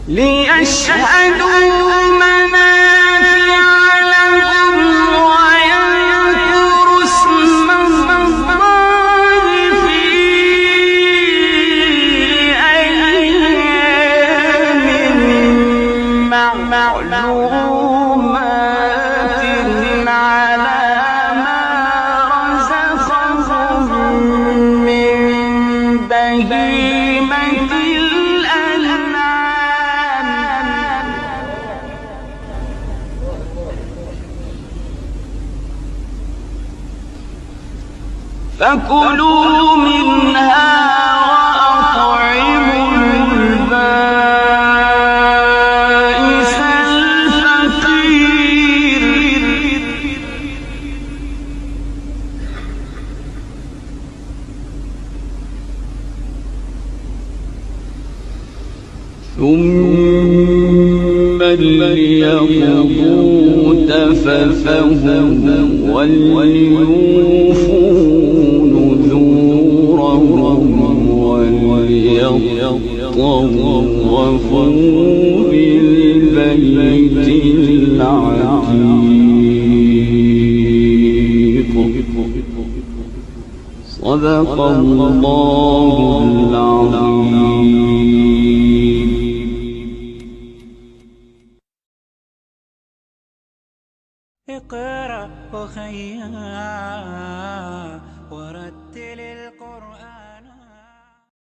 ليشهدوا منافع لهم ويذكروا اسم الله في أيام معلومات على ما رزقهم من بهيمة الأنعام. فكلوا منها وأطعموا البائس الفقير. ثم ليقضوا تفثهم وليوفوا نذورهم وليطوفوا بالبيت العتيق. صدق الله العظيم. اقرأ وخيا ورتل